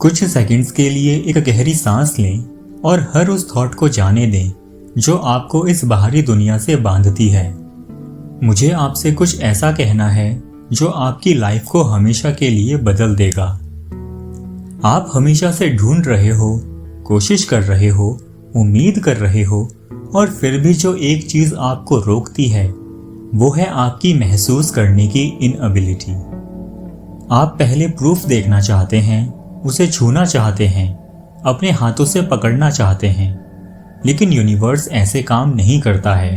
कुछ सेकंड्स के लिए एक गहरी सांस लें और हर उस थॉट को जाने दें जो आपको इस बाहरी दुनिया से बांधती है। मुझे आपसे कुछ ऐसा कहना है जो आपकी लाइफ को हमेशा के लिए बदल देगा। आप हमेशा से ढूंढ रहे हो, कोशिश कर रहे हो, उम्मीद कर रहे हो और फिर भी जो एक चीज आपको रोकती है वो है आपकी महसूस करने की इनएबिलिटी। आप पहले प्रूफ देखना चाहते हैं, उसे छूना चाहते हैं, अपने हाथों से पकड़ना चाहते हैं, लेकिन यूनिवर्स ऐसे काम नहीं करता है।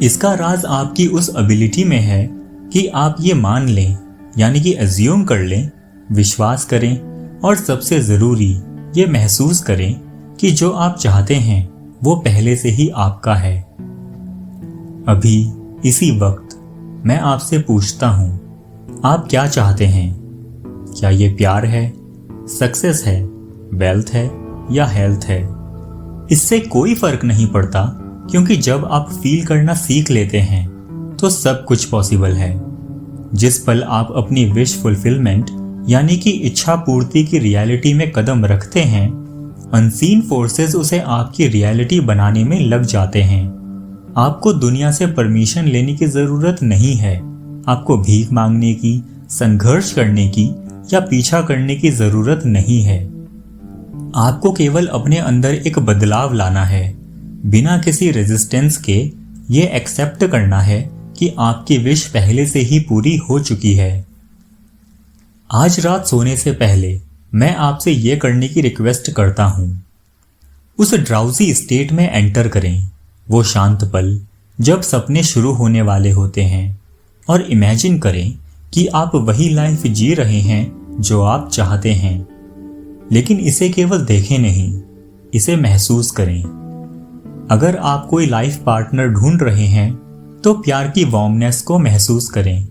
इसका राज आपकी उस एबिलिटी में है कि आप ये मान लें, यानी कि अज्यूम कर लें, विश्वास करें और सबसे जरूरी ये महसूस करें कि जो आप चाहते हैं वो पहले से ही आपका है। अभी इसी वक्त मैं आपसे पूछता हूं, आप क्या चाहते हैं? क्या ये प्यार है, सक्सेस है, वेल्थ है या हेल्थ है? इससे कोई फर्क नहीं पड़ता, क्योंकि जब आप फील करना सीख लेते हैं तो सब कुछ पॉसिबल है। जिस पल आप अपनी विश फुलफिलमेंट यानी कि इच्छा पूर्ति की रियलिटी में कदम रखते हैं, अनसीन फोर्सेस उसे आपकी रियलिटी बनाने में लग जाते हैं। आपको दुनिया से परमिशन लेने की जरूरत नहीं है, आपको भीख मांगने की, संघर्ष करने की या पीछा करने की जरूरत नहीं है। आपको केवल अपने अंदर एक बदलाव लाना है, बिना किसी रेजिस्टेंस के ये एक्सेप्ट करना है कि आपकी विश पहले से ही पूरी हो चुकी है। आज रात सोने से पहले मैं आपसे ये करने की रिक्वेस्ट करता हूं, उस ड्राउजी स्टेट में एंटर करें, वो शांत पल जब सपने शुरू होने वाले होते हैं, और इमेजिन करें कि आप वही लाइफ जी रहे हैं जो आप चाहते हैं। लेकिन इसे केवल देखें नहीं, इसे महसूस करें। अगर आप कोई लाइफ पार्टनर ढूंढ रहे हैं तो प्यार की वार्मनेस को महसूस करें।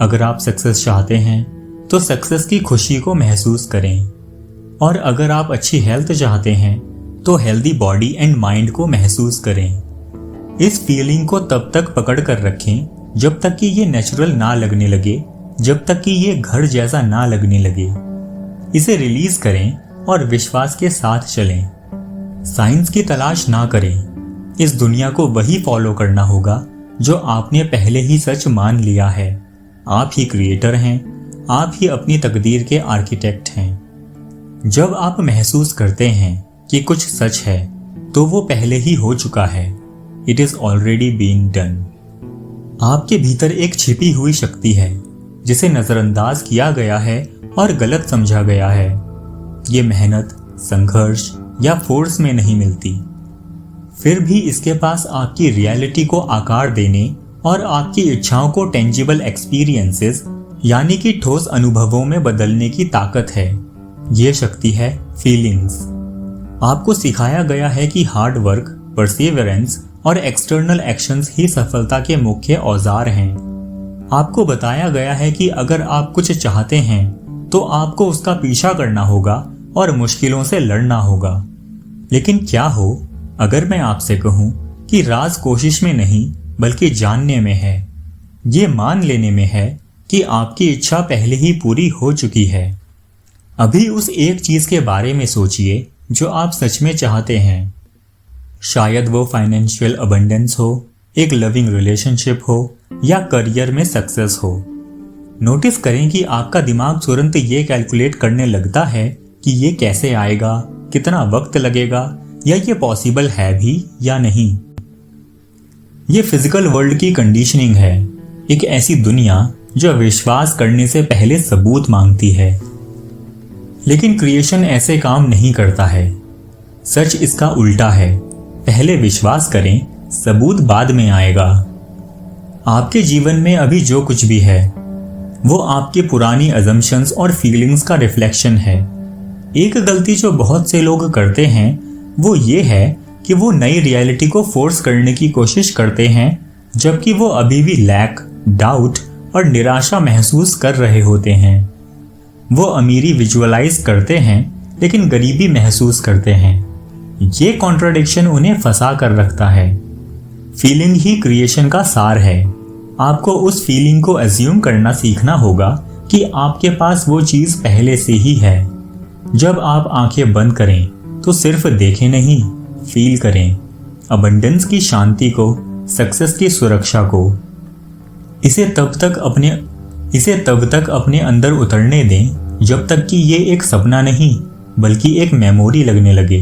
अगर आप सक्सेस चाहते हैं तो सक्सेस की खुशी को महसूस करें। और अगर आप अच्छी हेल्थ चाहते हैं तो हेल्दी बॉडी एंड माइंड को महसूस करें। इस फीलिंग को तब तक पकड़ कर रखें जब तक कि ये नेचुरल ना लगने लगे, जब तक कि ये घर जैसा ना लगने लगे। इसे रिलीज करें और विश्वास के साथ चलें। साइंस की तलाश ना करें, इस दुनिया को वही फॉलो करना होगा जो आपने पहले ही सच मान लिया है। आप ही क्रिएटर हैं, आप ही अपनी तकदीर के आर्किटेक्ट हैं। जब आप महसूस करते हैं कि कुछ सच है तो वो पहले ही हो चुका है। It is already being done. आपके भीतर एक छिपी हुई शक्ति है जिसे नजरअंदाज किया गया है और गलत समझा गया है। ये मेहनत, संघर्ष या फोर्स में नहीं मिलती। फिर भी इसके पास आपकी रियलिटी को आकार देने और आपकी इच्छाओं को टेंजिबल एक्सपीरियंसेस यानी कि ठोस अनुभवों में बदलने की ताकत है। ये शक्ति है फीलिंग्स। आपको सिखाया गया है कि हार्ड वर्क, परसिवरेंस और एक्सटर्नल एक्शंस ही सफलता के मुख्य औजार हैं। आपको बताया गया है कि अगर आप कुछ चाहते हैं तो आपको उसका पीछा करना होगा और मुश्किलों से लड़ना होगा। लेकिन क्या हो अगर मैं आपसे कहूं कि राज कोशिश में नहीं बल्कि जानने में है, ये मान लेने में है कि आपकी इच्छा पहले ही पूरी हो चुकी है। अभी उस एक चीज के बारे में सोचिए जो आप सच में चाहते हैं। शायद वो फाइनेंशियल अबंडेंस हो, एक लविंग रिलेशनशिप हो या करियर में सक्सेस हो। नोटिस करें कि आपका दिमाग तुरंत ये कैलकुलेट करने लगता है कि ये कैसे आएगा, कितना वक्त लगेगा या ये पॉसिबल है भी या नहीं। ये फिजिकल वर्ल्ड की कंडीशनिंग है, एक ऐसी दुनिया जो विश्वास करने से पहले सबूत मांगती है। लेकिन क्रिएशन ऐसे काम नहीं करता है। सच इसका उल्टा है, पहले विश्वास करें, सबूत बाद में आएगा। आपके जीवन में अभी जो कुछ भी है वो आपकी पुरानी अजम्पशंस और फीलिंग्स का रिफ्लेक्शन है। एक गलती जो बहुत से लोग करते हैं वो ये है कि वो नई रियलिटी को फोर्स करने की कोशिश करते हैं जबकि वो अभी भी लैक, डाउट और निराशा महसूस कर रहे होते हैं। वो अमीरी विजुअलाइज करते हैं लेकिन गरीबी महसूस करते हैं। ये कॉन्ट्राडिक्शन उन्हें फंसा कर रखता है। फीलिंग ही क्रिएशन का सार है। आपको उस फीलिंग को अज्यूम करना सीखना होगा कि आपके पास वो चीज पहले से ही है। जब आप आंखें बंद करें तो सिर्फ देखें नहीं, फील करें अबंडेंस की शांति को, सक्सेस की सुरक्षा को। इसे तब तक अपने अंदर उतरने दें जब तक कि ये एक सपना नहीं बल्कि एक मेमोरी लगने लगे।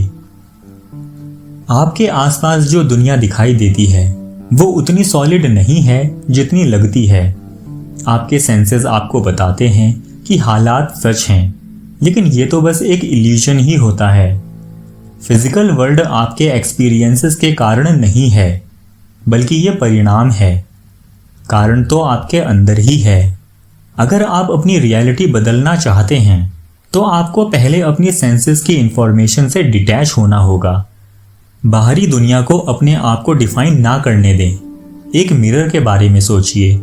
आपके आसपास जो दुनिया दिखाई देती है वो उतनी सॉलिड नहीं है जितनी लगती है। आपके सेंसेस आपको बताते हैं कि हालात सच हैं, लेकिन ये तो बस एक इल्यूजन ही होता है। फिजिकल वर्ल्ड आपके एक्सपीरियंसेस के कारण नहीं है, बल्कि ये परिणाम है। कारण तो आपके अंदर ही है। अगर आप अपनी रियलिटी बदलना चाहते हैं तो आपको पहले अपनी सेंसेस की इंफॉर्मेशन से डिटैच होना होगा। बाहरी दुनिया को अपने आप को डिफाइन ना करने दें। एक मिरर के बारे में सोचिए।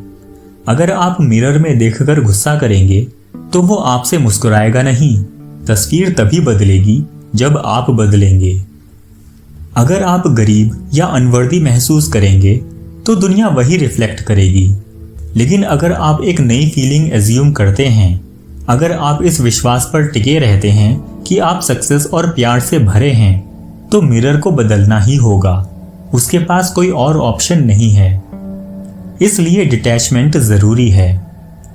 अगर आप मिरर में देखकर गुस्सा करेंगे तो वो आपसे मुस्कुराएगा नहीं। तस्वीर तभी बदलेगी जब आप बदलेंगे। अगर आप गरीब या अनवर्दी महसूस करेंगे तो दुनिया वही रिफ्लेक्ट करेगी। लेकिन अगर आप एक नई फीलिंग एज्यूम करते हैं, अगर आप इस विश्वास पर टिके रहते हैं कि आप सक्सेस और प्यार से भरे हैं, तो मिरर को बदलना ही होगा। उसके पास कोई और ऑप्शन नहीं है। इसलिए डिटैचमेंट ज़रूरी है।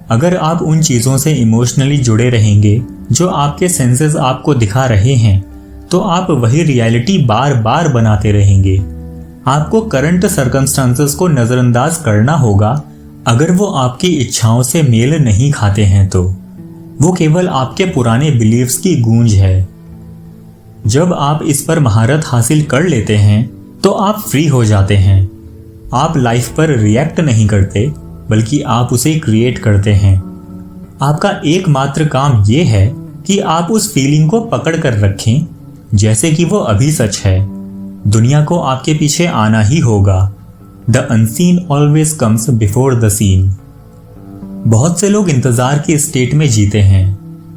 अगर आप उन चीज़ों से इमोशनली जुड़े रहेंगे जो आपके सेंसेस आपको दिखा रहे हैं, तो आप वही रियलिटी बार बार बनाते रहेंगे। आपको करंट सर्कमस्टांसेस को नज़रअंदाज करना होगा अगर वो आपकी इच्छाओं से मेल नहीं खाते हैं तो। वो केवल आपके पुराने बिलीव्स की गूंज है। जब आप इस पर महारत हासिल कर लेते हैं तो आप फ्री हो जाते हैं। आप लाइफ पर रिएक्ट नहीं करते बल्कि आप उसे क्रिएट करते हैं। आपका एकमात्र काम यह है कि आप उस फीलिंग को पकड़ कर रखें जैसे कि वो अभी सच है। दुनिया को आपके पीछे आना ही होगा। The unseen always comes before the scene. बहुत से लोग इंतजार की स्टेट में जीते हैं।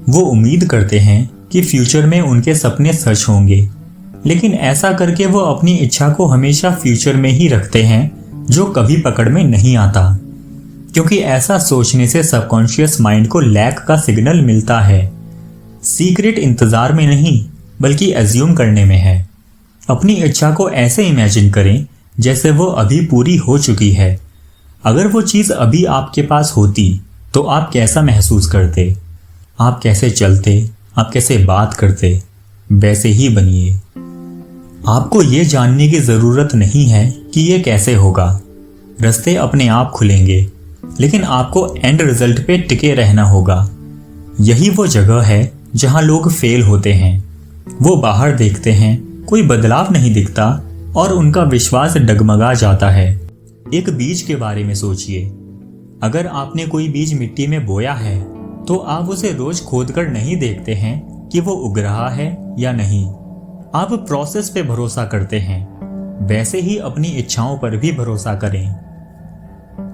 वो उम्मीद करते हैं कि फ्यूचर में उनके सपने सच होंगे, लेकिन ऐसा करके वो अपनी इच्छा को हमेशा फ्यूचर में ही रखते हैं जो कभी पकड़ में नहीं आता, क्योंकि ऐसा सोचने से सबकॉन्शियस माइंड को लैक का सिग्नल मिलता है। सीक्रेट इंतजार में नहीं बल्कि एज्यूम करने में है। अपनी इच्छा को ऐसे इमेजिन करें जैसे वो अभी पूरी हो चुकी है। अगर वो चीज़ अभी आपके पास होती तो आप कैसा महसूस करते, आप कैसे चलते, आप कैसे बात करते, वैसे ही बनिए। आपको ये जानने की ज़रूरत नहीं है कि ये कैसे होगा। रास्ते अपने आप खुलेंगे, लेकिन आपको एंड रिजल्ट पे टिके रहना होगा। यही वो जगह है जहाँ लोग फेल होते हैं। वो बाहर देखते हैं, कोई बदलाव नहीं दिखता और उनका विश्वास डगमगा जाता है। एक बीज के बारे में सोचिए। अगर आपने कोई बीज मिट्टी में बोया है तो आप उसे रोज खोदकर नहीं देखते हैं कि वो उग रहा है या नहीं। आप प्रोसेस पे भरोसा करते हैं। वैसे ही अपनी इच्छाओं पर भी भरोसा करें।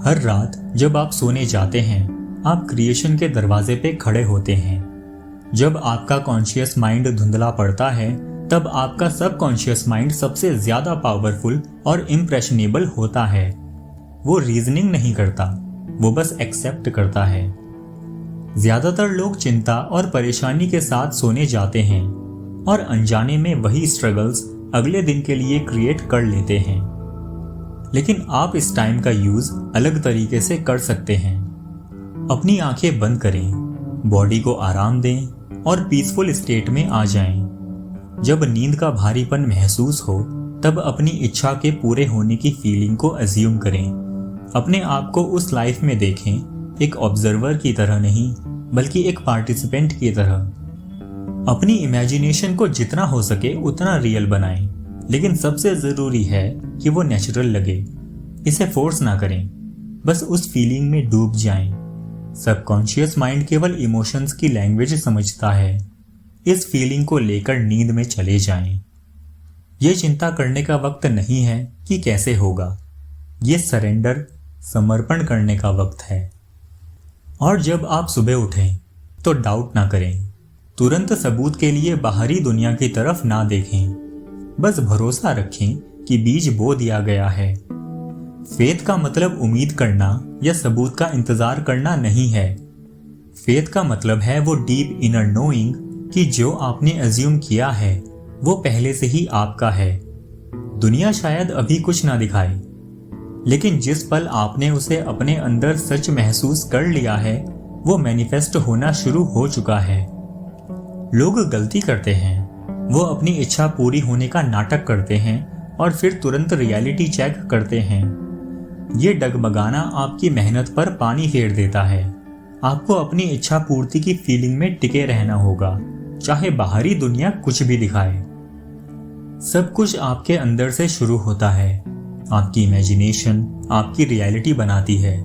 हर रात जब आप सोने जाते हैं, आप क्रिएशन के दरवाजे पे खड़े होते हैं। जब आपका कॉन्शियस माइंड धुंधला पड़ता है, तब आपका सबकॉन्शियस माइंड सबसे ज्यादा पावरफुल और इम्प्रेशनेबल होता है। वो रीजनिंग नहीं करता, वो बस एक्सेप्ट करता है। ज्यादातर लोग चिंता और परेशानी के साथ सोने जाते हैं और अनजाने में वही स्ट्रगल्स अगले दिन के लिए क्रिएट कर लेते हैं। लेकिन आप इस टाइम का यूज अलग तरीके से कर सकते हैं। अपनी आंखें बंद करें, बॉडी को आराम दें और पीसफुल स्टेट में आ जाएं। जब नींद का भारीपन महसूस हो, तब अपनी इच्छा के पूरे होने की फीलिंग को अज्यूम करें। अपने आप को उस लाइफ में देखें, एक ऑब्जर्वर की तरह नहीं बल्कि एक पार्टिसिपेंट की तरह। अपनी इमेजिनेशन को जितना हो सके उतना रियल बनाएं, लेकिन सबसे ज़रूरी है कि वो नेचुरल लगे। इसे फोर्स ना करें, बस उस फीलिंग में डूब जाएं। सबकॉन्शियस माइंड केवल इमोशंस की लैंग्वेज समझता है। इस फीलिंग को लेकर नींद में चले जाएं। ये चिंता करने का वक्त नहीं है कि कैसे होगा। ये सरेंडर, समर्पण करने का वक्त है। और जब आप सुबह उठें तो डाउट ना करें। तुरंत सबूत के लिए बाहरी दुनिया की तरफ ना देखें। बस भरोसा रखें कि बीज बो दिया गया है। फेथ का मतलब उम्मीद करना या सबूत का इंतजार करना नहीं है। फेथ का मतलब है वो डीप इनर नोइंग कि जो आपने अज्यूम किया है वो पहले से ही आपका है। दुनिया शायद अभी कुछ ना दिखाए, लेकिन जिस पल आपने उसे अपने अंदर सच महसूस कर लिया है वो मैनिफेस्ट होना शुरू हो चुका है। लोग गलती करते हैं, वो अपनी इच्छा पूरी होने का नाटक करते हैं और फिर तुरंत रियलिटी चेक करते हैं। ये डगमगाना आपकी मेहनत पर पानी फेर देता है। आपको अपनी इच्छा पूर्ति की फीलिंग में टिके रहना होगा, चाहे बाहरी दुनिया कुछ भी दिखाए। सब कुछ आपके अंदर से शुरू होता है। आपकी इमेजिनेशन आपकी रियलिटी बनाती है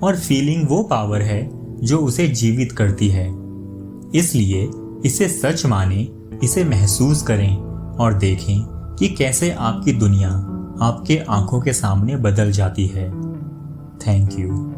और फीलिंग वो पावर है जो उसे जीवित करती है। इसलिए इसे सच माने, इसे महसूस करें और देखें कि कैसे आपकी दुनिया आपके आंखों के सामने बदल जाती है। Thank you.